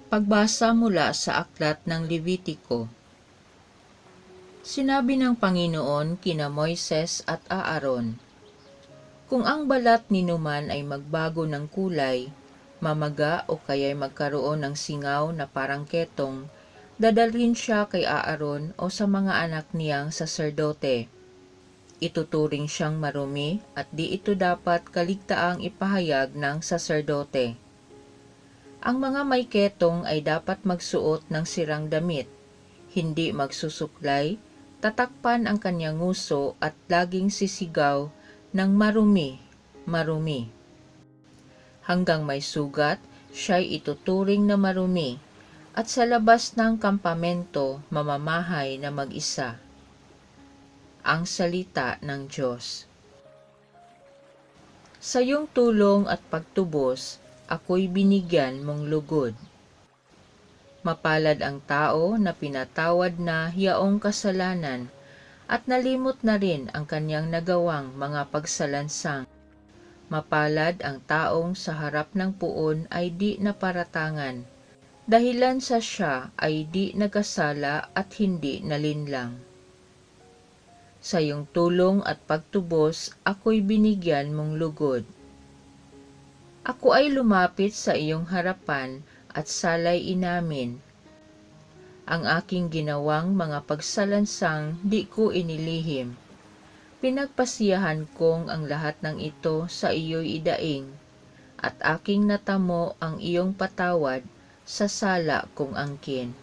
Pagbasa mula sa aklat ng Levitiko. Sinabi ng Panginoon kina Moises at Aaron, kung ang balat ni numan ay magbago ng kulay, mamaga o kaya'y magkaroon ng singaw na parang ketong, dadalhin siya kay Aaron o sa mga anak niyang saserdote. Ituturing siyang marumi at di ito dapat kaligtaang ipahayag ng saserdote. Ang mga may ketong ay dapat magsuot ng sirang damit, hindi magsusuklay, tatakpan ang kanyang nguso at laging sisigaw ng marumi, marumi. Hanggang may sugat, siya'y ituturing na marumi, at sa labas ng kampamento mamamahay na mag-isa. Ang salita ng Diyos. Sa iyong tulong at pagtubos, ako'y binigyan mong lugod. Mapalad ang tao na pinatawad na yaong kasalanan at nalimot na rin ang kanyang nagawang mga pagsalansang. Mapalad ang taong sa harap ng puon ay di naparatangan, dahilan sa siya ay di nagkasala at hindi nalinlang. Sa iyong tulong at pagtubos, ako'y binigyan mong lugod. Ako ay lumapit sa iyong harapan at salay inamin. Ang aking ginawang mga pagsalansang di ko inilihim. Pinagpasiyahan kong ang lahat ng ito sa iyo'y idaing, at aking natamo ang iyong patawad sa sala kong angkin.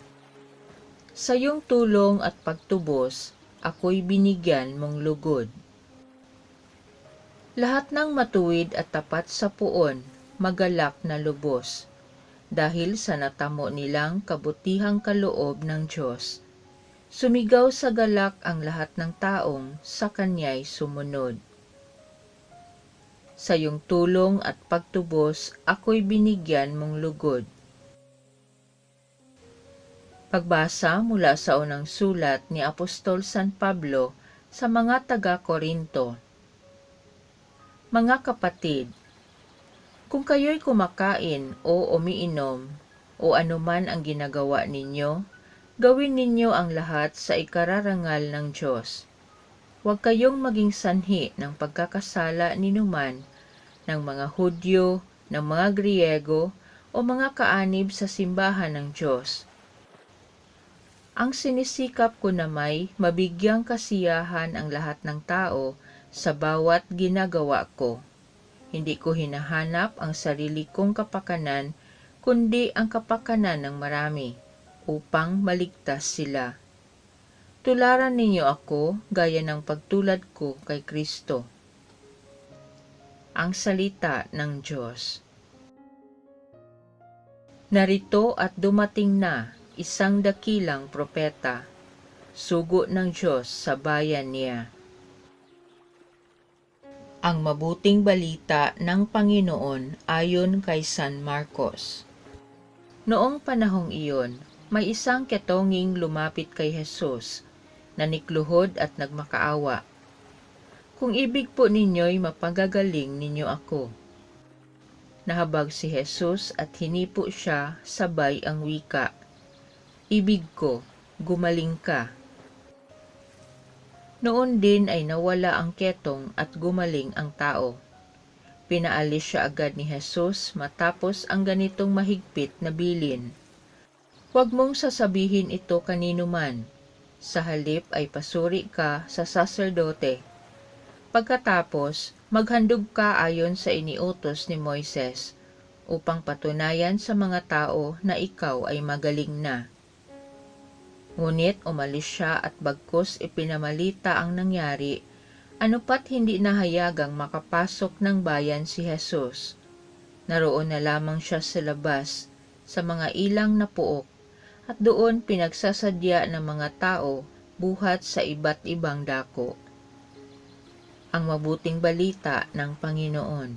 Sa iyong tulong at pagtubos, ako'y binigyan mong lugod. Lahat ng matuwid at tapat sa puon, magalak na lubos, dahil sa natamo nilang kabutihang kaloob ng Diyos. Sumigaw sa galak ang lahat ng taong sa Kanya'y sumunod. Sa iyong tulong at pagtubos, ako'y binigyan mong lugod. Pagbasa mula sa unang sulat ni Apostol San Pablo sa mga taga-Korinto. Mga kapatid, kung kayo'y kumakain o umiinom o anuman ang ginagawa ninyo, gawin ninyo ang lahat sa ikararangal ng Diyos. Huwag kayong maging sanhi ng pagkakasala ninuman ng mga Hudyo, ng mga Griego o mga kaanib sa simbahan ng Diyos. Ang sinisikap ko na may mabigyang kasiyahan ang lahat ng tao sa bawat ginagawa ko. Hindi ko hinahanap ang sarili kong kapakanan, kundi ang kapakanan ng marami, upang maligtas sila. Tularan ninyo ako gaya ng pagtulad ko kay Kristo. Ang salita ng Diyos. Narito at dumating na isang dakilang propeta, sugo ng Diyos sa bayan niya. Ang mabuting balita ng Panginoon ayon kay San Marcos. Noong panahong iyon, may isang ketonging lumapit kay Jesus, nanikluhod at nagmakaawa. Kung ibig po ninyo'y mapagagaling ninyo ako. Nahabag si Jesus at hinipo siya, sabay ang wika, ibig ko, gumaling ka. Noon din ay nawala ang ketong at gumaling ang tao. Pinaalis siya agad ni Jesus matapos ang ganitong mahigpit na bilin. Huwag mong sasabihin ito kanino man. Sa halip ay pasuri ka sa saserdote. Pagkatapos, maghandog ka ayon sa iniutos ni Moises, upang patunayan sa mga tao na ikaw ay magaling na. Ngunit umalis siya at bagkus ipinamalita ang nangyari, anupat hindi nahayagang makapasok ng bayan si Jesus. Naroon na lamang siya sa labas, sa mga ilang na puok, at doon pinagsasadya ng mga tao buhat sa iba't ibang dako. Ang mabuting balita ng Panginoon.